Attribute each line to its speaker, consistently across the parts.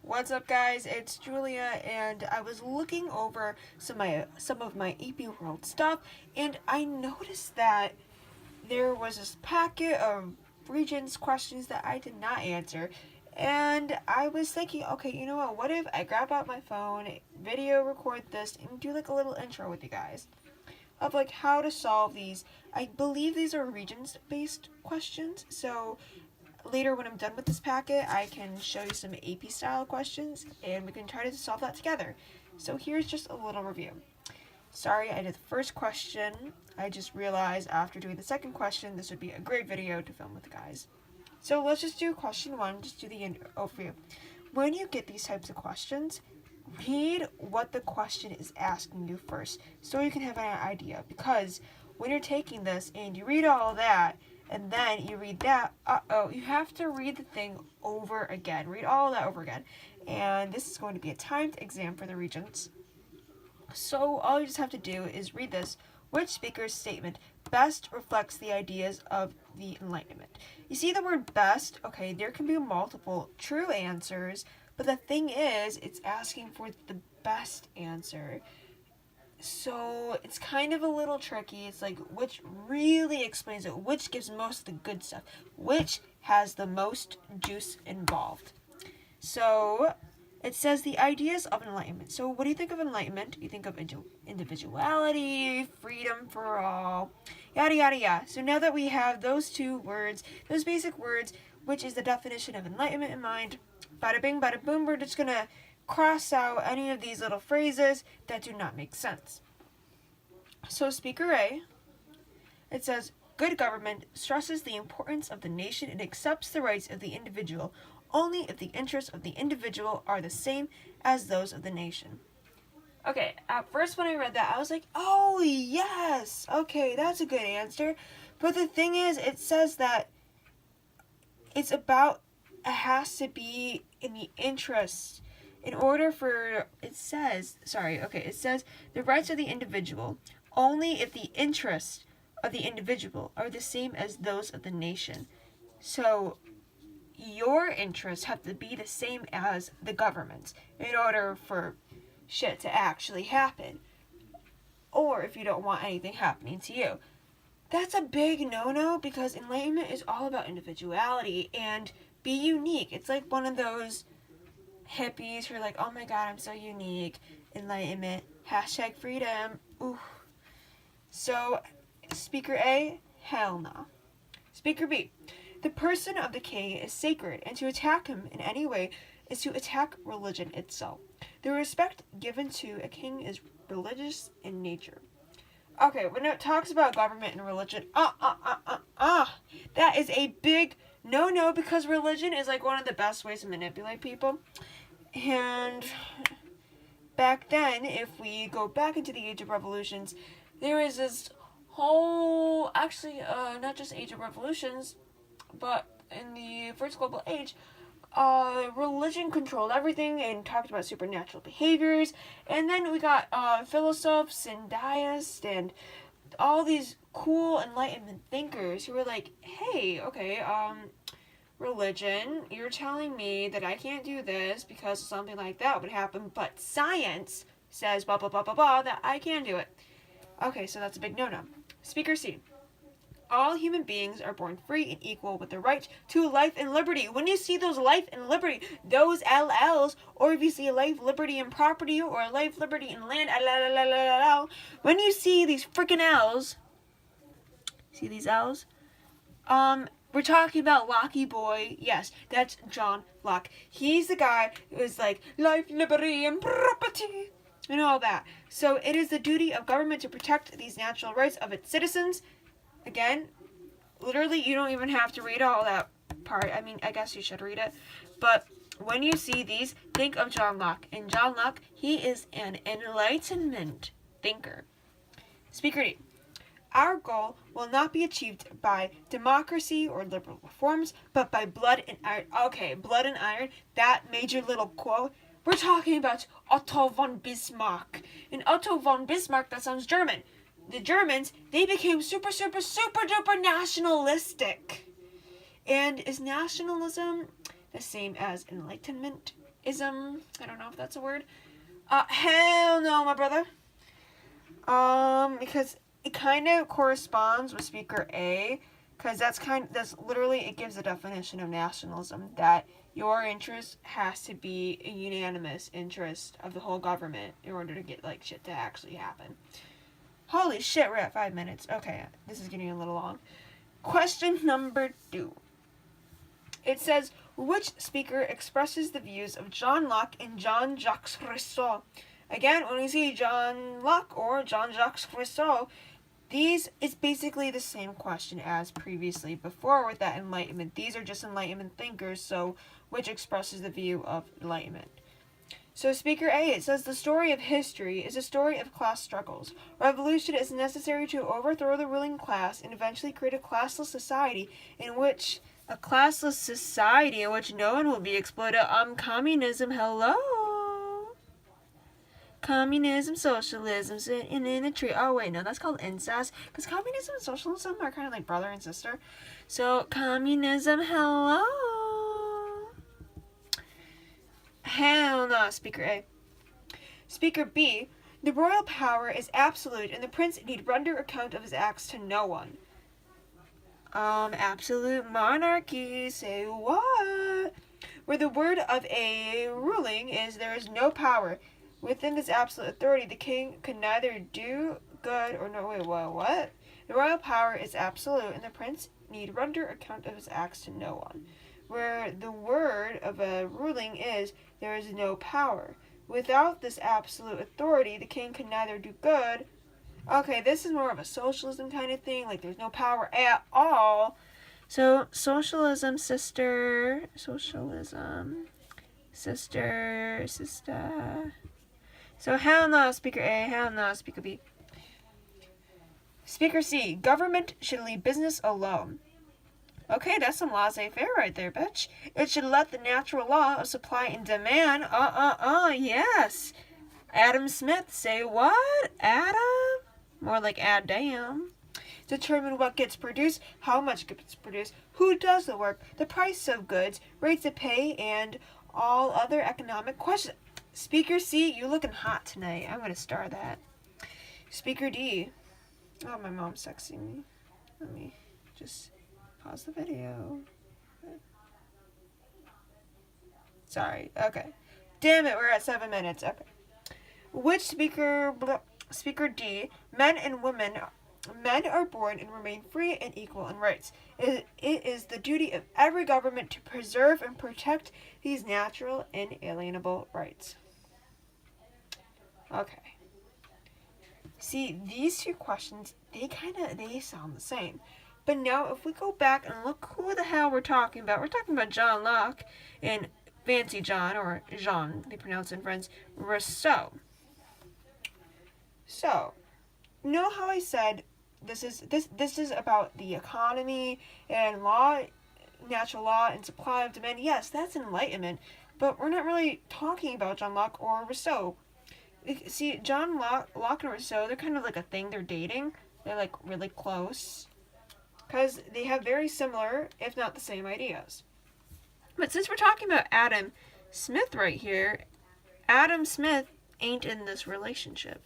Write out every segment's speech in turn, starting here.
Speaker 1: What's up, guys? It's Julia, and I was looking over some of my EP World stuff, and I noticed that there was this packet of regents questions that I did not answer, and I was thinking, okay, you know what if I grab out my phone, video record this, and do like a little intro with you guys of like how to solve these. I believe these are regents-based questions, so later when I'm done with this packet, I can show you some AP style questions and we can try to solve that together. So here's just a little review. Sorry, I did the first question. I just realized after doing the second question, this would be a great video to film with the guys. So let's just do question one, just do the overview. When you get these types of questions, read what the question is asking you first so you can have an idea, because when you're taking this and you read all that and then you read that, you have to read the thing over again. Read all that over again. And this is going to be a timed exam for the regents. So all you just have to do is read this. Which speaker's statement best reflects the ideas of the Enlightenment? You see the word best? Okay, there can be multiple true answers, but the thing is, it's asking for the best answer. So it's kind of a little tricky. It's like, which really explains it, which gives most of the good stuff, which has the most juice involved. So it says the ideas of enlightenment. So what do you think of enlightenment? You think of individuality, freedom for all, yada yada yada. So now that we have those two words, those basic words, which is the definition of enlightenment in mind, bada bing bada boom, we're just gonna cross out any of these little phrases that do not make sense. So speaker A, it says, good government stresses the importance of the nation and accepts the rights of the individual only if the interests of the individual are the same as those of the nation. Okay, at first when I read that, I was like, oh yes, okay, that's a good answer. But the thing is, it says that it has to be in the interest. In order for, it says the rights of the individual only if the interests of the individual are the same as those of the nation. So your interests have to be the same as the government's in order for shit to actually happen. Or if you don't want anything happening to you. That's a big no-no, because enlightenment is all about individuality and be unique. It's like one of those hippies who are like, oh my god, I'm so unique. Enlightenment. # freedom. Ooh. So, speaker A, hell no. Speaker B, the person of the king is sacred, and to attack him in any way is to attack religion itself. The respect given to a king is religious in nature. Okay, when it talks about government and religion, that is a big no, because religion is like one of the best ways to manipulate people. And back then, if we go back into the Age of Revolutions, there is this whole, actually, not just Age of Revolutions, but in the First Global Age, religion controlled everything and talked about supernatural behaviors. And then we got philosophers and deists and all these cool Enlightenment thinkers who were like, hey, okay, religion, you're telling me that I can't do this because something like that would happen, but science says blah, blah, blah, blah, blah, that I can do it. Okay, so that's a big no-no. Speaker C. All human beings are born free and equal with the right to life and liberty. When you see those life and liberty, those LLs, or if you see life, liberty, and property, or life, liberty, and land, when you see these freaking L's, see these L's? We're talking about Lockie Boy. Yes, that's John Locke. He's the guy who is like, life, liberty, and property, and all that. So it is the duty of government to protect these natural rights of its citizens. Again, literally, you don't even have to read all that part. I mean, I guess you should read it. But when you see these, think of John Locke. And John Locke, he is an Enlightenment thinker. Speaker D. Our goal will not be achieved by democracy or liberal reforms, but by blood and iron. Okay, blood and iron, that major little quote. We're talking about Otto von Bismarck. And Otto von Bismarck, that sounds German. The Germans, they became super duper nationalistic. And is nationalism the same as enlightenment? I don't know if that's a word. Hell no, my brother. Because it kind of corresponds with Speaker A, because that's literally, it gives a definition of nationalism, that your interest has to be a unanimous interest of the whole government in order to get, like, shit to actually happen. Holy shit, we're at 5 minutes. Okay, this is getting a little long. Question number 2. It says, which speaker expresses the views of John Locke and Jean-Jacques Rousseau? Again, when we see John Locke or Jean-Jacques Rousseau, it's basically the same question as previously before with that Enlightenment. These are just Enlightenment thinkers, so which expresses the view of Enlightenment? So Speaker A, it says, the story of history is a story of class struggles. Revolution is necessary to overthrow the ruling class and eventually create a classless society in which no one will be exploited. Communism, hello? Communism, socialism, sitting in a tree. Oh, wait, no, that's called incest. Because communism and socialism are kind of like brother and sister. So, communism, hello? Hell no, Speaker A. Speaker B, the royal power is absolute and the prince need render account of his acts to no one. Absolute monarchy, say what? Where the word of a ruling is there is no power. Within this absolute authority, the king could neither do good or no, wait, what? The royal power is absolute and the prince need render account of his acts to no one. Where the word of a ruling is there is no power. Without this absolute authority, the king could neither do good. Okay, this is more of a socialism kind of thing, like there's no power at all. So, socialism, sister. So, hell no, Speaker A, hell no, Speaker B. Speaker C, government should leave business alone. Okay, that's some laissez-faire right there, bitch. It should let the natural law of supply and demand, yes. Adam Smith, say what? Adam? More like damn. Determine what gets produced, how much gets produced, who does the work, the price of goods, rates of pay, and all other economic questions. Speaker C, you looking hot tonight. I'm going to star that. Speaker D. Oh, my mom's texting me. Let me just pause the video. Sorry. Okay. Damn it, we're at 7 minutes. Okay. Which Speaker D, men are born and remain free and equal in rights. It is the duty of every government to preserve and protect these natural inalienable rights. Okay. See, these two questions, they sound the same. But now, if we go back and look who the hell we're talking about John Locke and Fancy John, or Jean, they pronounce it in French, Rousseau. So, know how I said this is about the economy and law, natural law and supply of demand? Yes, that's Enlightenment, but we're not really talking about John Locke or Rousseau. See, John Locke and Rousseau, they're kind of like a thing. They're dating. They're like really close because they have very similar, if not the same, ideas. But since we're talking about Adam Smith right here, Adam Smith ain't in this relationship.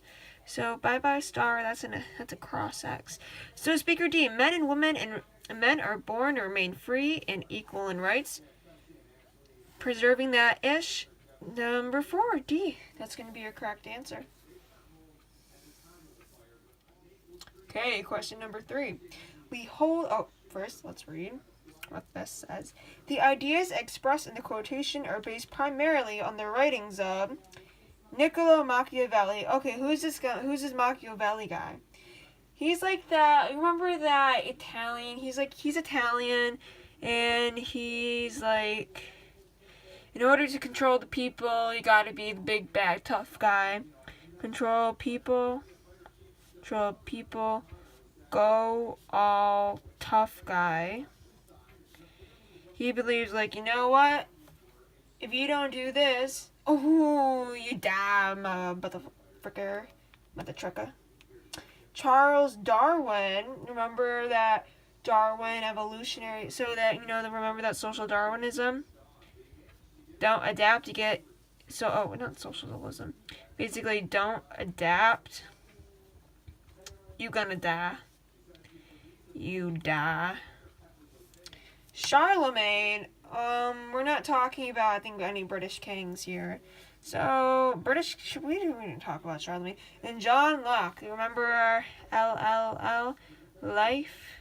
Speaker 1: So bye star. That's a cross X. So Speaker D, men and women and men are born to remain free and equal in rights. Preserving that ish. Number 4, D. That's going to be your correct answer. Okay, question number 3. First, let's read what this says. The ideas expressed in the quotation are based primarily on the writings of Niccolo Machiavelli. Okay, who's this guy? Who's this Machiavelli guy? He's like that. Remember that Italian? He's Italian, and he's like, in order to control the people, you gotta be the big bad tough guy. Control people, go all tough guy. He believes, like, you know what? If you don't do this, you die, mother trucker. Charles Darwin, remember that Darwin evolutionary, so that, remember that social Darwinism? Don't adapt, you get... not socialism. Basically, don't adapt. You gonna die. You die. Charlemagne. We're not talking about, I think, any British kings here. So, we didn't talk about Charlemagne. And John Locke. You remember LLL? Life.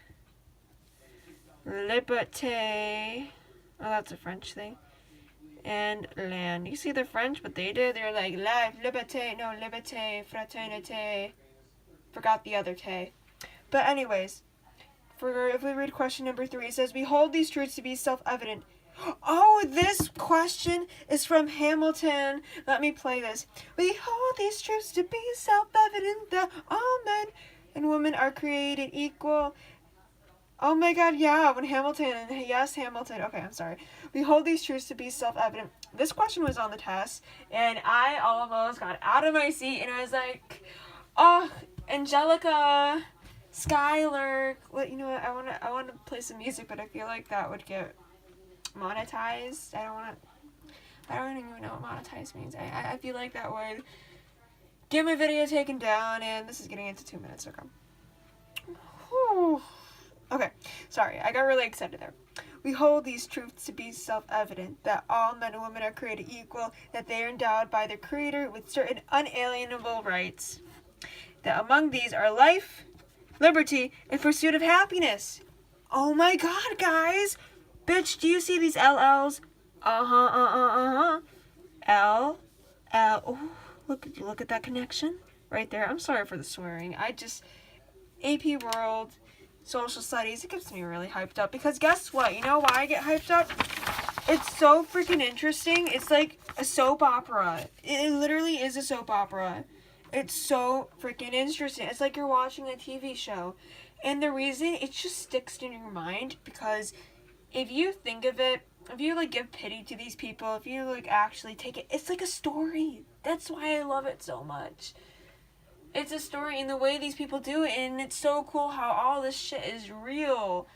Speaker 1: Liberté. Oh, that's a French thing. And land. You see the French, what they did? They're like, life, liberté, no, liberté, fraternité. Forgot the other T. But anyways, if we read question number 3, it says, we hold these truths to be self-evident. Oh, this question is from Hamilton. Let me play this. We hold these truths to be self-evident that all men and women are created equal. Oh my god, yeah, when Hamilton, yes, Hamilton. Okay, I'm sorry. We hold these truths to be self-evident. This question was on the test, and I almost got out of my seat, and I was like, oh, Angelica, Skylar. Well, you know what? I want to play some music, but I feel like that would get monetized. I don't even know what monetized means. I feel like that would get my video taken down, and this is getting into 2 minutes. Okay. Whew. Okay, sorry, I got really excited there. We hold these truths to be self-evident, that all men and women are created equal, that they are endowed by their Creator with certain unalienable rights, that among these are life, liberty, and pursuit of happiness. Oh my god, guys! Bitch, do you see these LLs? L. Oh, look at that connection right there. I'm sorry for the swearing. AP World, Social Studies, it gets me really hyped up. Because guess what? You know why I get hyped up? It's so freaking interesting. It's like a soap opera. It literally is a soap opera. It's so freaking interesting. It's like you're watching a TV show. And the reason it just sticks in your mind, because if you think of it, if you like give pity to these people, if you like actually take it, it's like a story. That's why I love it so much. It's a story in the way these people do it, and it's so cool how all this shit is real.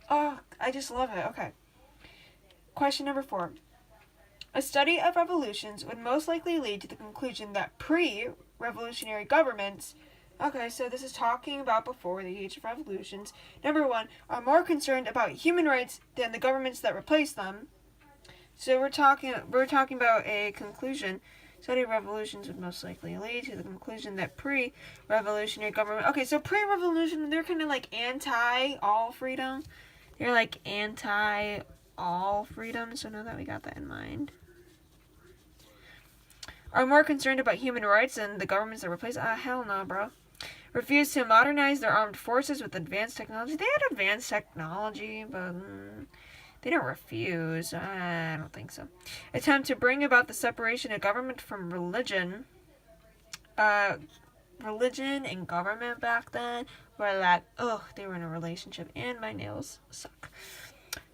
Speaker 1: Oh, I just love it. Okay. Question number 4. A study of revolutions would most likely lead to the conclusion that pre-revolutionary governments, okay, so this is talking about before the age of revolutions, number 1, are more concerned about human rights than the governments that replace them. So we're talking about a conclusion. Study of revolutions would most likely lead to the conclusion that pre-revolutionary government... Okay, so pre-revolution, they're kind of like anti-all freedom. They're like anti-all freedom, so know that we got that in mind. Are more concerned about human rights than the governments that replace... hell no, bro. Refuse to modernize their armed forces with advanced technology. They had advanced technology, but... They don't refuse. I don't think so. Attempt to bring about the separation of government from religion. Religion and government back then were like, they were in a relationship, and my nails suck.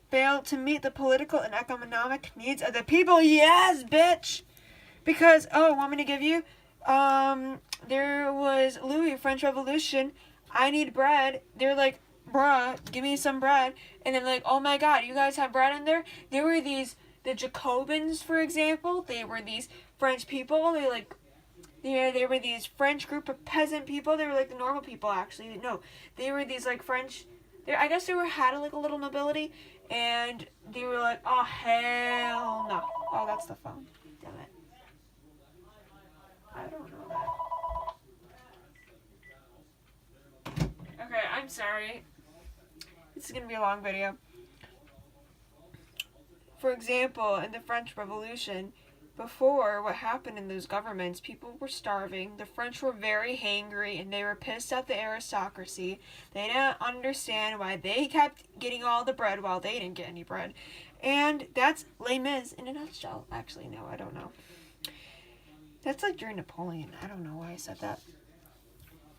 Speaker 1: Failed to meet the political and economic needs of the people. Yes, bitch! Because, want me to give you? There was Louis, French Revolution. I need bread. They're like, bruh, give me some bread. And then like, oh my god, you guys have bread in there? There were the Jacobins, for example. They were these French people. They were these French group of peasant people. They were like the normal people, actually. No, they were these like French, I guess they had like a little nobility. And they were like, oh hell no. Oh, that's the phone. Damn it. I don't know that. Okay, I'm sorry. This is going to be a long video. For example, in the French Revolution, before what happened in those governments, people were starving. The French were very hangry, and they were pissed at the aristocracy. They didn't understand why they kept getting all the bread while they didn't get any bread. And that's Les Mis in a nutshell. Actually, no, I don't know. That's like during Napoleon. I don't know why I said that.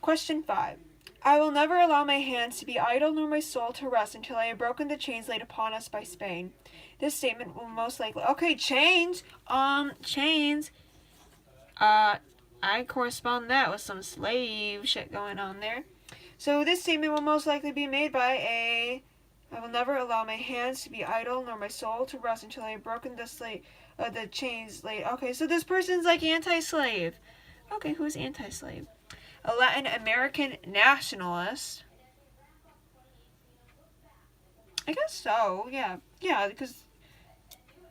Speaker 1: Question 5. I will never allow my hands to be idle nor my soul to rest until I have broken the chains laid upon us by Spain. This statement will most likely... Okay, chains! Chains. I correspond that with some slave shit going on there. So this statement will most likely be made by I will never allow my hands to be idle nor my soul to rest until I have broken this the chains laid. Okay, so this person's like anti-slave. Okay, who's anti-slave? A Latin American nationalist. I guess so, yeah. Yeah, because,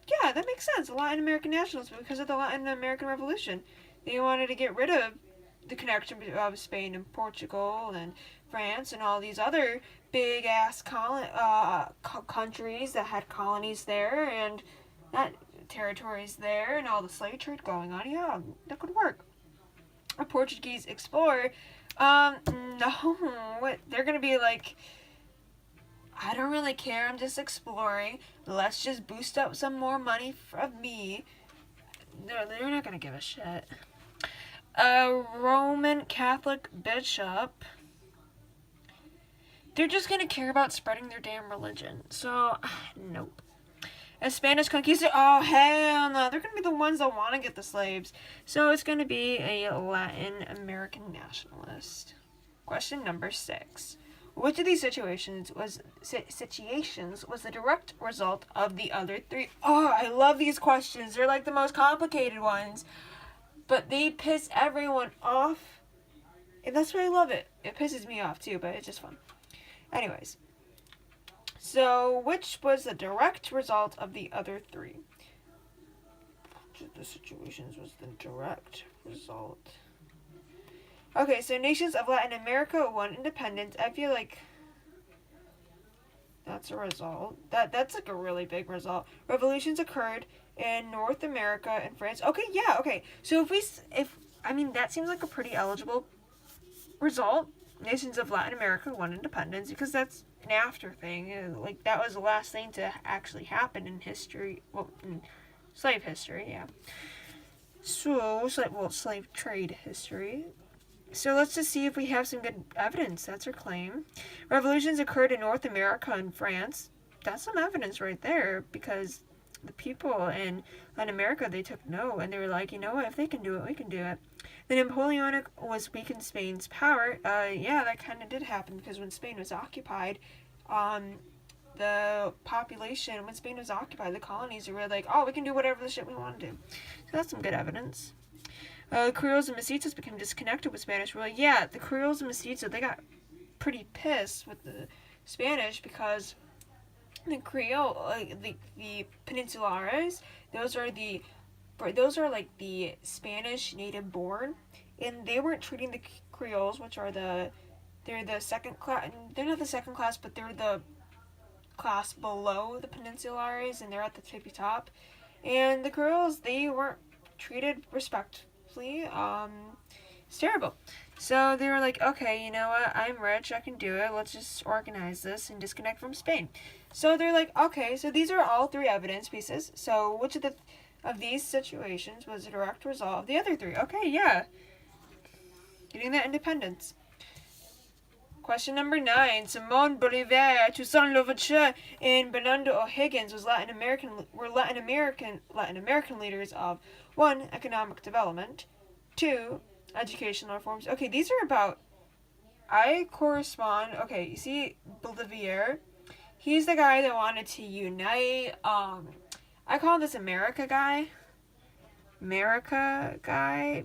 Speaker 1: yeah, that makes sense. A Latin American nationalist because of the Latin American Revolution. They wanted to get rid of the connection of Spain and Portugal and France and all these other big-ass countries that had colonies there and that territories there and all the slave trade going on. Yeah, that could work. A Portuguese explorer, no, what, they're gonna be like, I don't really care, I'm just exploring, let's just boost up some more money from me. No, they're not gonna give a shit. A Roman Catholic bishop, they're just gonna care about spreading their damn religion, so, nope. A Spanish conquistador, oh hell no, they're gonna be the ones that want to get the slaves. So it's gonna be a Latin American nationalist. Question number 6. Which of these situations was the direct result of the other 3? Oh, I love these questions. They're like the most complicated ones. But they piss everyone off. And that's why I love it. It pisses me off too, but it's just fun. Anyways. So, which was the direct result of the other 3? Which of the situations was the direct result? Okay, so nations of Latin America won independence. I feel like that's a result. That's like a really big result. Revolutions occurred in North America and France. Okay, yeah, okay. So that seems like a pretty eligible result. Nations of Latin America won independence because that's an after thing. Like, that was the last thing to actually happen in history. Well, in slave history, yeah. So, slave trade history. So let's just see if we have some good evidence. That's her claim. Revolutions occurred in North America and France. That's some evidence right there, because the people in Latin America, they took no, and they were like, you know what, if they can do it, we can do it. The Napoleonic was weakened Spain's power. Yeah, that kind of did happen, because when Spain was occupied, the population, when Spain was occupied, the colonies were like, oh, we can do whatever the shit we want to do. So that's some good evidence. Creoles and Mestizos became disconnected with Spanish rule. Yeah, the Creoles and Mestizos, they got pretty pissed with the Spanish because the Creole, the Peninsulares, those are like the Spanish native born, and they weren't treating the Creoles, which are they're the second class. They're not the second class, but they're the class below the Peninsulares, and they're at the tippy top. And the Creoles, they weren't treated respectfully. It's terrible. So they were like, okay, you know what? I'm rich. I can do it. Let's just organize this and disconnect from Spain. So they're like, okay, so these are all 3 evidence pieces. So which of these situations was a direct result of the other 3? Okay, yeah. Getting that independence. Question number 9. Simón Bolívar, Toussaint Louverture, and Bernardo O'Higgins were Latin American leaders of 1. Economic development, 2. Educational reforms. Okay, these are about. I correspond. Okay, you see Bolívar. He's the guy that wanted to unite. I call this America guy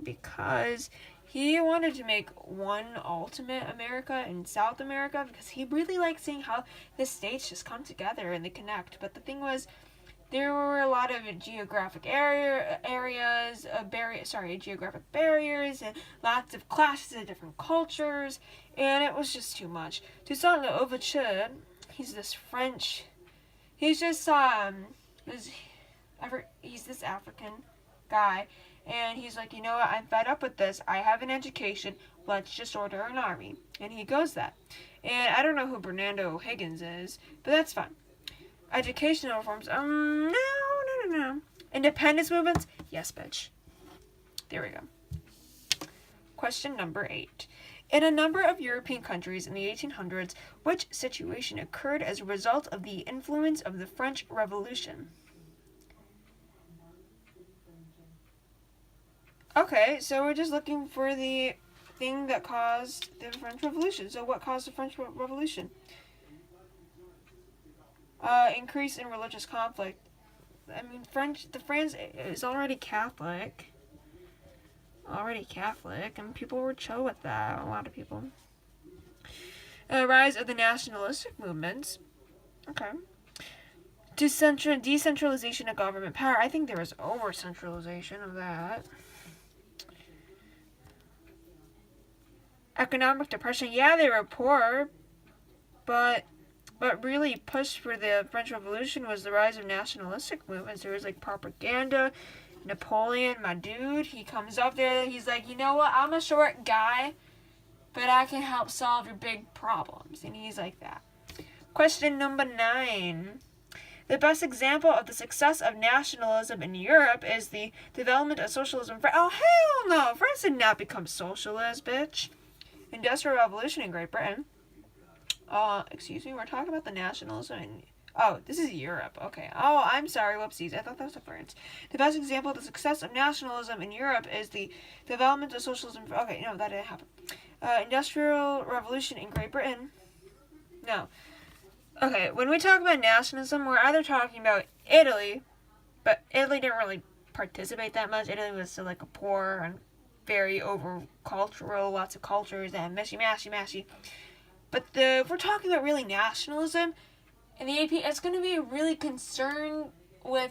Speaker 1: because he wanted to make one ultimate America in South America, because he really liked seeing how the states just come together and they connect. But the thing was, there were a lot of geographic geographic barriers, and lots of clashes of different cultures, and it was just too much. Toussaint Louverture, he's this French, he's just he's this African guy, and he's like, you know what, I'm fed up with this. I have an education. Let's just order an army. And he goes that. And I don't know who Bernardo O'Higgins is, but that's fine. Educational reforms. No. Independence movements? Yes, bitch. There we go. Question number 8. In a number of European countries in the 1800s, which situation occurred as a result of the influence of the French Revolution? Okay, so we're just looking for the thing that caused the French Revolution. So what caused the French Revolution? Increase in religious conflict. I mean, the France is already Catholic. And people were chill with that, a lot of people. Rise of the nationalistic movements. Okay. Decentralization of government power. I think there was over-centralization of that. Economic depression. Yeah, they were poor, but really pushed for the French Revolution was the rise of nationalistic movements. There was like propaganda. Napoleon, my dude, he comes up there. He's like, you know what? I'm a short guy, but I can help solve your big problems. And he's like that. Question number 9. The best example of the success of nationalism in Europe is the development of socialism. Oh, hell no! France did not become socialist, bitch. Industrial Revolution in Great Britain. Excuse me, we're talking about the nationalism in... Oh, this is Europe. Okay. Oh, I'm sorry. Whoopsies. I thought that was France. The best example of the success of nationalism in Europe is the development of socialism... Okay, no, that didn't happen. Industrial Revolution in Great Britain. No. Okay, when we talk about nationalism, we're either talking about Italy, but Italy didn't really participate that much. Italy was still like a poor and very over-cultural, lots of cultures and mashy. But if we're talking about really nationalism, in the AP, it's going to be really concerned with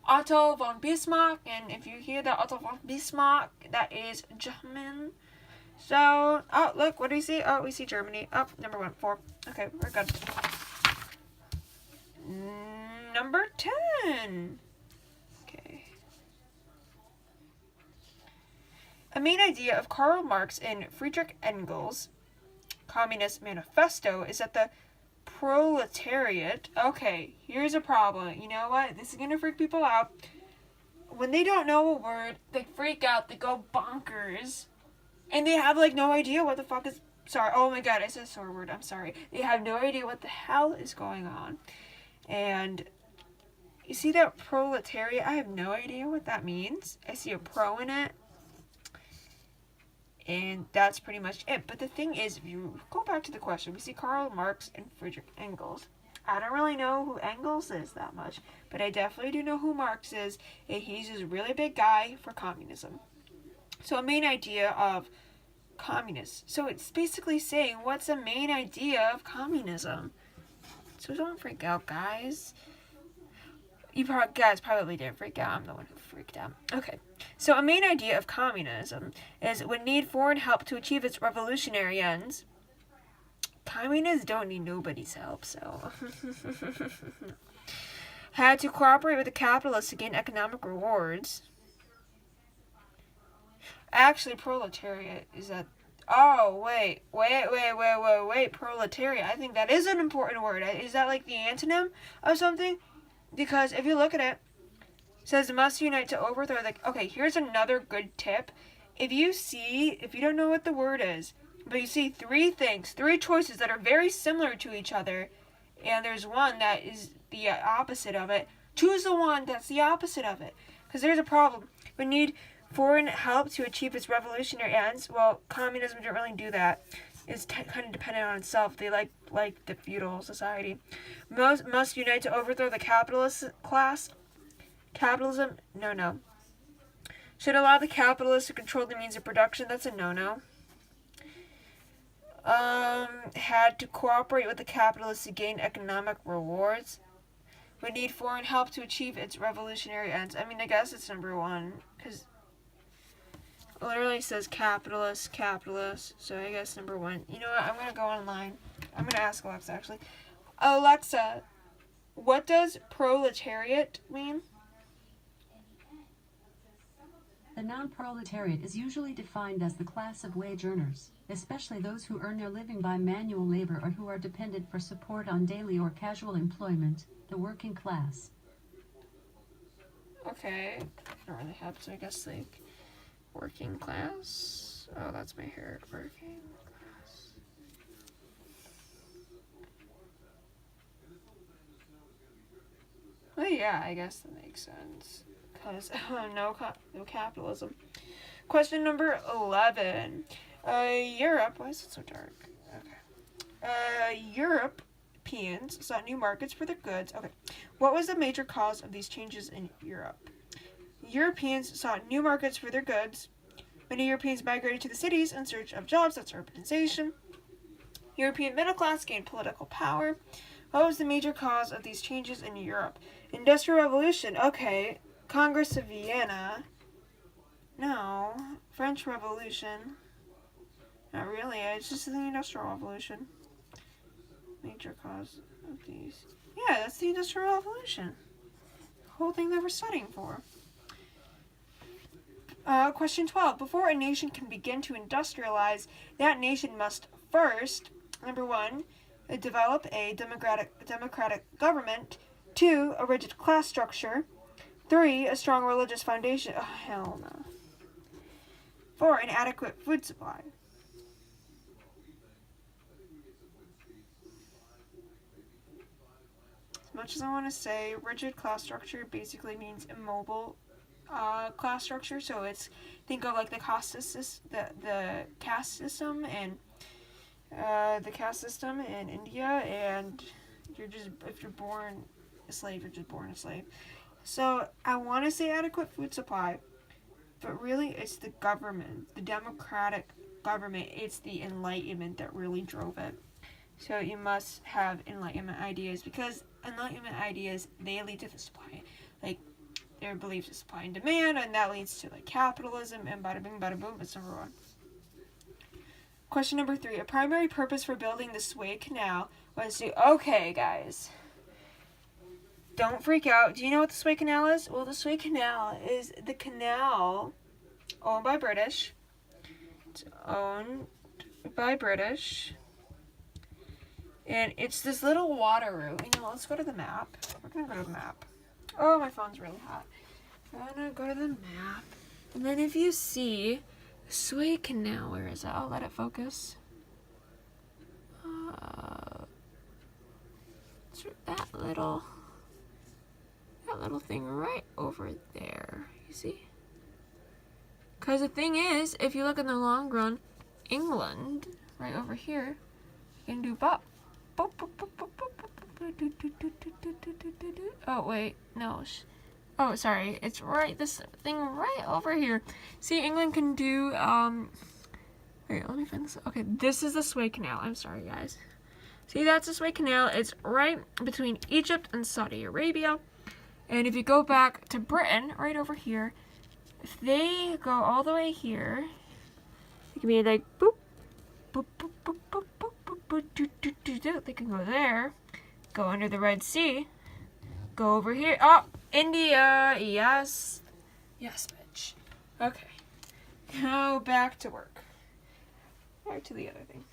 Speaker 1: Otto von Bismarck. And if you hear that Otto von Bismarck, that is German. So, oh, look, what do we see? Oh, we see Germany. Oh, number 1, 4. Okay, we're good. Number 10. Okay. A main idea of Karl Marx and Friedrich Engels' Communist Manifesto is that the proletariat... Okay, here's a problem. You know what? This is going to freak people out. When they don't know a word, they freak out. They go bonkers. And they have, like, no idea what the fuck is... Sorry. Oh, my God. I said a sore word. I'm sorry. They have no idea what the hell is going on. And you see that proletariat? I have no idea what that means. I see a pro in it. And that's pretty much it. But the thing is, if you go back to the question, we see Karl Marx and Friedrich Engels. I don't really know who Engels is that much, but I definitely do know who Marx is, and he's this really big guy for communism. So a main idea of communists. So it's basically saying, what's the main idea of communism? So don't freak out, guys. You guys probably didn't freak out. I'm the one who freaked out. Okay. So a main idea of communism is it would need foreign help to achieve its revolutionary ends. Communists don't need nobody's help, so... Had to cooperate with the capitalists to gain economic rewards. Actually, proletariat is that... Oh, wait, proletariat. I think that is an important word. Is that like the antonym of something? Because if you look at it, it says must unite to overthrow the... Okay, here's another good tip. If you don't know what the word is, but you see 3 choices that are very similar to each other, and there's one that is the opposite of it, choose the one that's the opposite of it. Because there's a problem. We need foreign help to achieve its revolutionary ends. Well, communism didn't really do that. It's kind of dependent on itself. They like the feudal society. Must unite to overthrow the capitalist class. Capitalism? No. Should allow the capitalists to control the means of production. That's a no. Had to cooperate with the capitalists to gain economic rewards. Would need foreign help to achieve its revolutionary ends. I mean, I guess it's number 1, because it literally says capitalist, so I guess number 1. You know what, I'm going to go online. I'm going to ask Alexa, actually. Alexa, what does proletariat mean?
Speaker 2: The non-proletariat is usually defined as the class of wage earners, especially those who earn their living by manual labor or who are dependent for support on daily or casual employment, the working class.
Speaker 1: Okay, I don't really have to, I guess, like, working class. Oh, that's my hair. Working class. Well, yeah, I guess that makes sense. Because no capitalism. Question number 11. Europe. Why is it so dark? Okay. Europe Europeans sought new markets for their goods. Okay. What was the major cause of these changes in Europe? Europeans sought new markets for their goods. Many Europeans migrated to the cities in search of jobs. That's urbanization. European middle class gained political power. What was the major cause of these changes in Europe? Industrial Revolution. Okay. Congress of Vienna. No. French Revolution. Not really. It's just the Industrial Revolution. Major cause of these. Yeah, that's the Industrial Revolution. The whole thing they were studying for. Question 12. Before a nation can begin to industrialize, that nation must first, number 1, develop a democratic government. 2, a rigid class structure. 3, a strong religious foundation. Oh, hell no. 4, an adequate food supply. As much as I want to say, rigid class structure basically means immobile class structure. So it's, think of like the caste system in India, and you're just, if you're born a slave, you're just born a slave. So I want to say adequate food supply, but really it's the government, the democratic government. It's the Enlightenment that really drove it. So you must have Enlightenment ideas, because Enlightenment ideas, they lead to the supply. Like, their beliefs of supply and demand, and that leads to like capitalism, and bada bing, bada boom. It's number 1. Question number 3. A primary purpose for building the Suez Canal was to... Okay, guys. Don't freak out. Do you know what the Suez Canal is? Well, the Suez Canal is the canal owned by British. It's owned by British. And it's this little water route. You know, let's go to the map. We're going to go to the map. Oh, my phone's really hot. I'm going to go to the map. And then if you see the Suez Canal, where is it? I'll let it focus. It's that little thing right over there. You see? Because the thing is, if you look in the long run, England, right over here, you can do bop. Oh, wait. No. Oh, sorry. It's right, this thing right over here. See, England can do, wait, let me find this. Okay, this is the Suez Canal. I'm sorry, guys. See, that's the Suez Canal. It's right between Egypt and Saudi Arabia. And if you go back to Britain, right over here, if they go all the way here, it can be like, boop, boop, boop, boop, boop, boop, boop, boop, do, do, do, do. They can go there, go under the Red Sea, go over here. Oh, India, yes. Yes, bitch. Okay. Now back to work. Back to the other thing.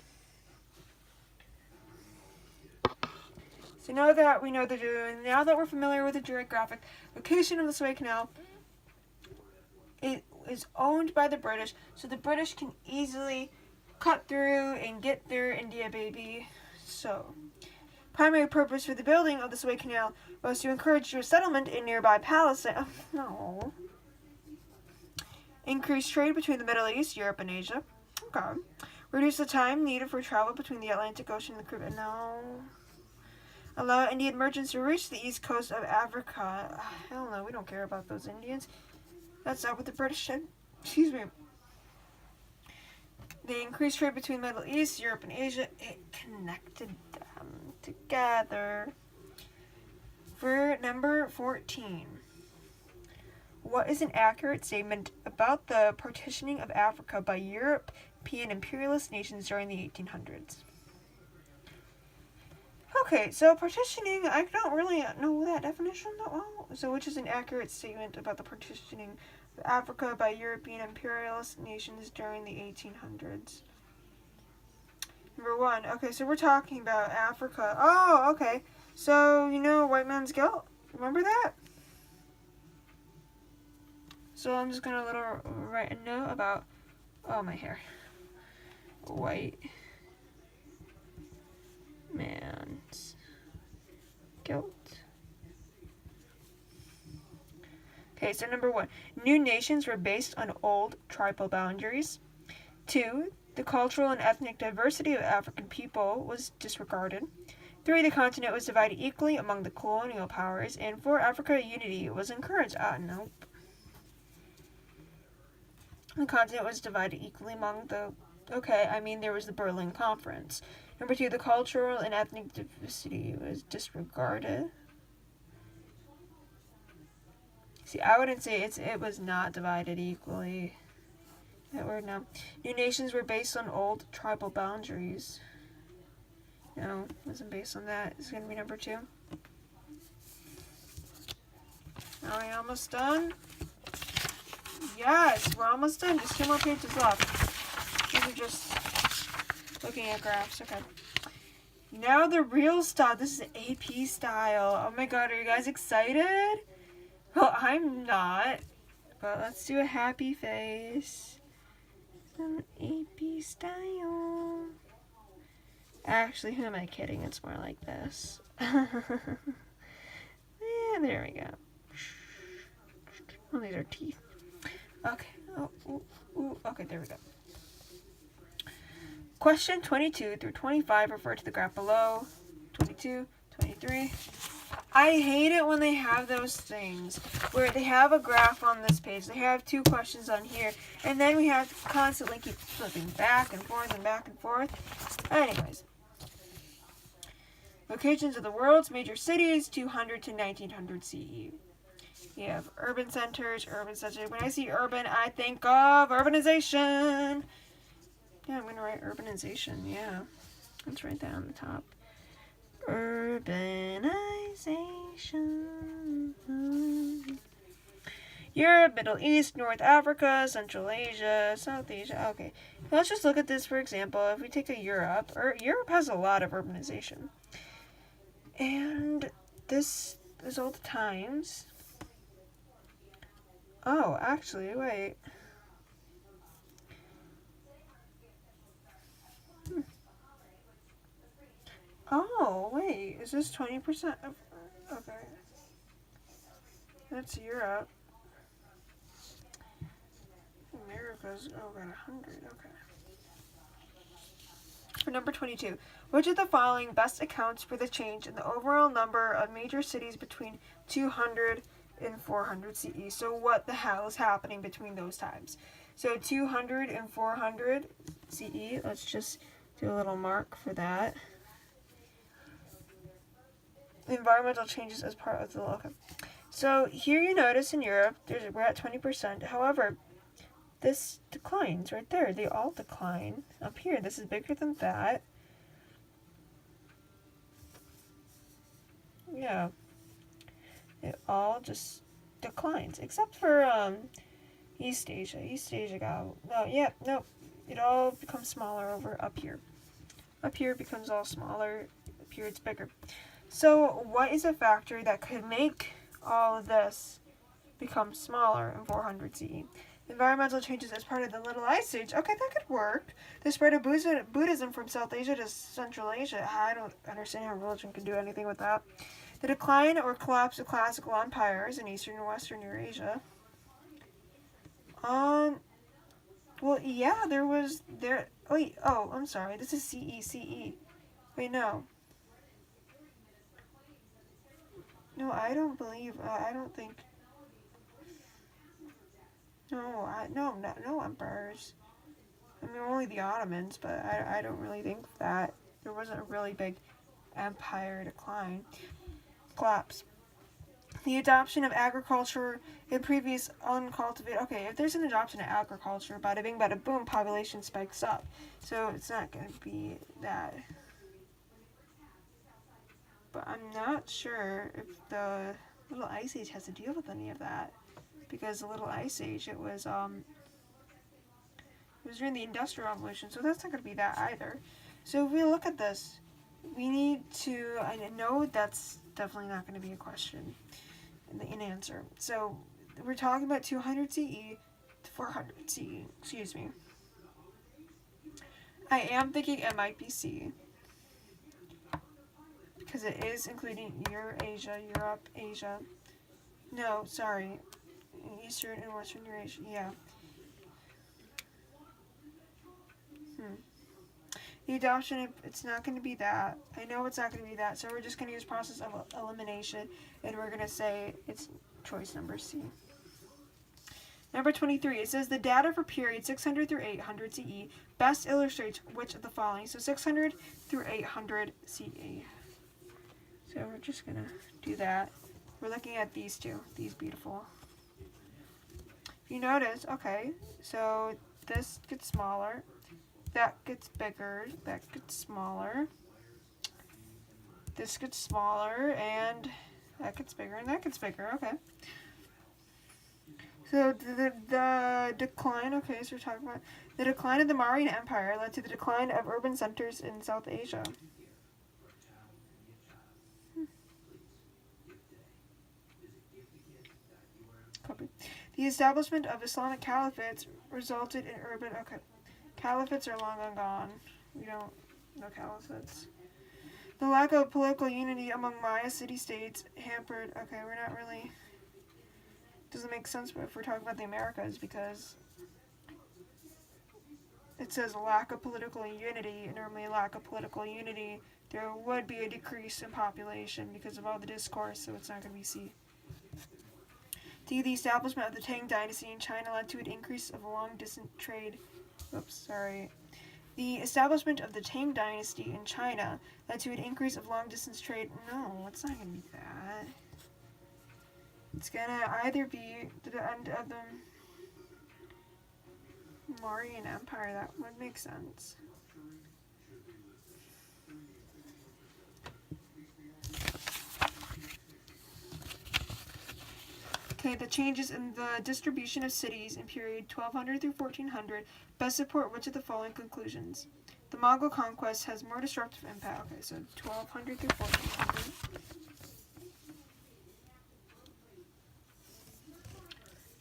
Speaker 1: So now that we know now that we're familiar with the geographic location of the Suez Canal, it is owned by the British, so the British can easily cut through and get their India, baby. So, primary purpose for the building of the Suez Canal was to encourage Jewish settlement in nearby Palestine. Oh, no. Increase trade between the Middle East, Europe, and Asia. Okay. Reduce the time needed for travel between the Atlantic Ocean and the Caribbean. No. Allow Indian merchants to reach the east coast of Africa. Hell no, we don't care about those Indians. That's not what the British did. Excuse me. They increased trade between the Middle East, Europe, and Asia. It connected them together. For number 14. What is an accurate statement about the partitioning of Africa by European imperialist nations during the 1800s? Okay, so partitioning, I don't really know that definition that well. So which is an accurate statement about the partitioning of Africa by European imperialist nations during the 1800s? Number 1. Okay, so we're talking about Africa. Oh, okay. So, you know, white man's guilt? Remember that? So I'm just going to write a note about, oh, my hair. White man's guilt. Okay, so number 1. New nations were based on old tribal boundaries. 2. The cultural and ethnic diversity of African people was disregarded. 3, the continent was divided equally among the colonial powers. And 4, Africa unity was encouraged. Nope. The continent was divided equally among the... Okay, I mean, there was the Berlin Conference. Number 2, the cultural and ethnic diversity was disregarded. See, I wouldn't say it was not divided equally. That word, no. New nations were based on old tribal boundaries. No, wasn't based on that. It's going to be number 2. Are we almost done? Yes, we're almost done. Just 2 more pages left. These are just looking at graphs. Okay. Now the real stuff. This is AP style. Oh my god, are you guys excited? Well, I'm not. But let's do a happy face. Some AP style. Actually, who am I kidding? It's more like this. Yeah, there we go. Oh, these are teeth. Okay. Oh, ooh, ooh. Okay, there we go. Question 22 through 25 refer to the graph below. 22, 23. I hate it when they have those things where they have a graph on this page. They have 2 questions on here. And then we have to constantly keep flipping back and forth and back and forth. Anyways. Locations of the world's major cities, 200 to 1900 CE. You have urban centers. When I see urban, I think of urbanization. Yeah, I'm going to write urbanization. Yeah. Let's write that on the top. Urbanization. Europe, Middle East, North Africa, Central Asia, South Asia. Okay. Let's just look at this, for example. If we take a Europe, Europe has a lot of urbanization. And this is all the times. Oh, actually, wait. Oh, wait. Is this 20% of... Okay. That's Europe. America's... Oh, got 100. Okay. For number 22. Which of the following best accounts for the change in the overall number of major cities between 200 and 400 CE? So what the hell is happening between those times? So 200 and 400 CE. Let's just do a little mark for that. Environmental changes as part of the... Okay. So here you notice in Europe, we're at 20%. However, this declines right there. They all decline. Up here, this is bigger than that. Yeah. It all just declines. Except for East Asia. East Asia got... No, yeah, no. It all becomes smaller over up here. Up here it becomes all smaller. Up here it's bigger. So what is a factor that could make all of this become smaller in 400 CE? Environmental changes as part of the Little Ice Age. Okay, that could work. The spread of Buddhism from South Asia to Central Asia. I don't understand how religion can do anything with that. The decline or collapse of classical empires in Eastern and Western Eurasia. Well, yeah, wait, oh, I'm sorry. This is CE. Wait, no. No, I don't believe, I don't think... No emperors. I mean, only the Ottomans, but I don't really think that. There wasn't a really big empire collapse. The adoption of agriculture in previous uncultivated... Okay, if there's an adoption of agriculture, bada bing, bada boom, population spikes up. So it's not going to be that. But I'm not sure if the Little Ice Age has to deal with any of that. Because the Little Ice Age, it was during the Industrial Revolution, so that's not going to be that either. So if we look at this, we need to... I know that's definitely not going to be a question in answer. So we're talking about 200 CE to 400 CE. Excuse me. I am thinking it might be C. Because it is including Eurasia, Europe, Asia. No, sorry. Eastern and Western Eurasia, yeah. The adoption of, it's not going to be that. I know it's not going to be that, so we're just going to use process of elimination, and we're going to say it's choice number C. Number 23, it says the data for period 600 through 800 CE best illustrates which of the following. So 600 through 800 CE. So we're just going to do that. We're looking at these two, these beautiful. If you notice, okay, so this gets smaller, that gets bigger, that gets smaller, this gets smaller, and that gets bigger, and that gets bigger, okay. So the decline, okay, so we're talking about the decline of the Mauryan Empire led to the decline of urban centers in South Asia. Copy. The establishment of Islamic caliphates resulted in urban, okay, caliphates are long gone. We don't know caliphates. The lack of political unity among Maya city-states hampered, okay, we're not really, doesn't make sense if we're talking about the Americas, because it says lack of political unity, and normally lack of political unity, there would be a decrease in population because of all the discourse, so it's not going to be C. D, the establishment of the Tang dynasty in China led to an increase of long-distance trade. Oops, sorry. The establishment of the Tang dynasty in China led to an increase of long-distance trade. No, it's not going to be that. It's going to either be the end of the Mauryan Empire. That would make sense. Okay, the changes in the distribution of cities in period 1200 through 1400 best support which of the following conclusions? The Mongol conquest has more disruptive impact. Okay, so 1200 through 1400.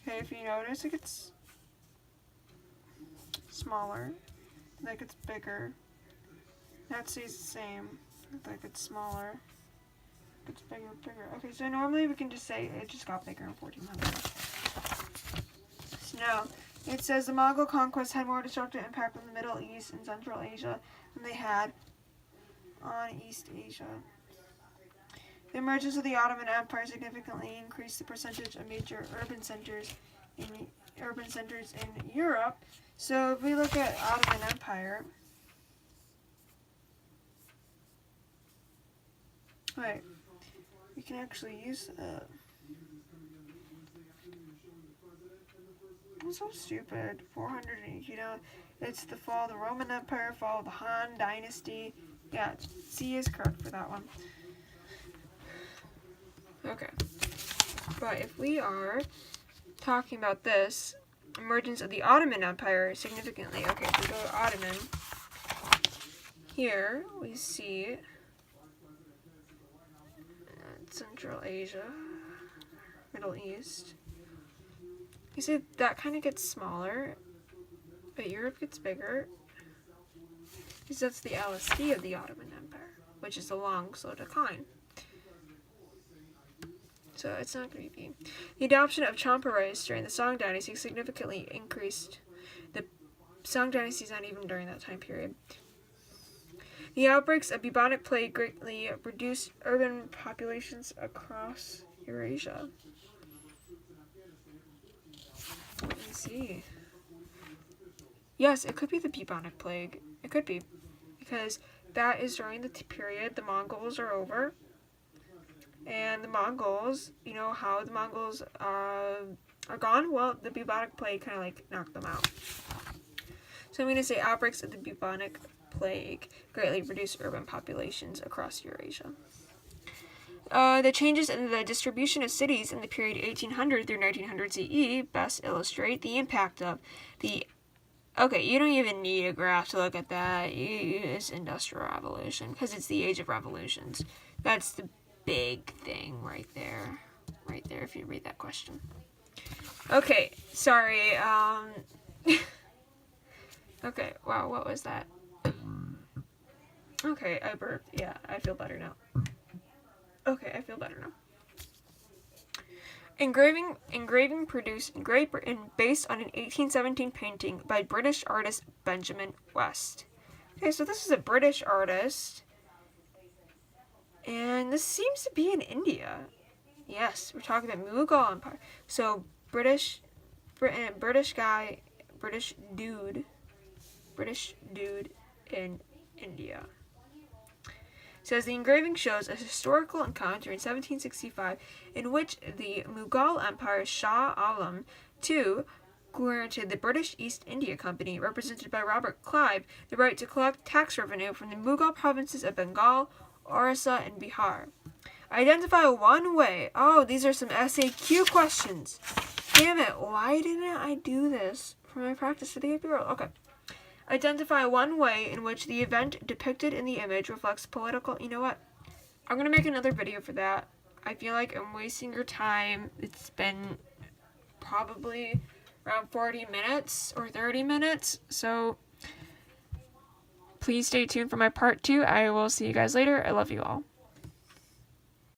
Speaker 1: Okay, if you notice, it gets smaller, that gets bigger. That stays the same, that gets smaller. It's bigger, bigger. Okay, so normally we can just say it just got bigger in 1400. So now, it says the Mongol conquest had more destructive impact on the Middle East and Central Asia than they had on East Asia. The emergence of the Ottoman Empire significantly increased the percentage of major urban centers in Europe. So if we look at Ottoman Empire, wait. We can actually use that. That's so stupid. 400, you know, it's the fall of the Roman Empire, fall of the Han Dynasty. Yeah, C is correct for that one. Okay. But if we are talking about this, emergence of the Ottoman Empire significantly. Okay, if we go to Ottoman, here we see Central Asia, Middle East. You see that kind of gets smaller, but Europe gets bigger. Because that's the LSD of the Ottoman Empire, which is a long, slow decline. So it's not going to be B. The adoption of champa rice during the Song Dynasty significantly increased. The Song Dynasty is not even during that time period. The outbreaks of bubonic plague greatly reduced urban populations across Eurasia. Let me see. Yes, it could be the bubonic plague. It could be. Because that is during the period the Mongols are over. And the Mongols, you know how the Mongols are gone? Well, the bubonic plague kind of like knocked them out. So I'm going to say outbreaks of the bubonic plague greatly reduced urban populations across Eurasia. The changes in the distribution of cities in the period 1800 through 1900 CE best illustrate the impact of the... Okay, you don't even need a graph to look at that. It's Industrial Revolution, because it's the age of revolutions. That's the big thing right there. Right there, if you read that question. Okay, sorry. Okay, wow, what was that? Okay, I burped. Yeah, I feel better now. Okay, I feel better now. Engraving produced in Great Britain based on an 1817 painting by British artist Benjamin West. Okay, so this is a British artist. And this seems to be in India. Yes, we're talking about Mughal Empire. So British guy, British dude in India. Says the engraving shows a historical encounter in 1765 in which the Mughal Empire's Shah Alam II granted the British East India Company, represented by Robert Clive, the right to collect tax revenue from the Mughal provinces of Bengal, Orissa, and Bihar. Identify one way. Oh, these are some SAQ questions. Damn it, why didn't I do this for my practice for the AP World? Okay. Identify one way in which the event depicted in the image reflects political... You know what? I'm going to make another video for that. I feel like I'm wasting your time. It's been probably around 40 minutes or 30 minutes. So please stay tuned for my part 2. I will see you guys later. I love you all.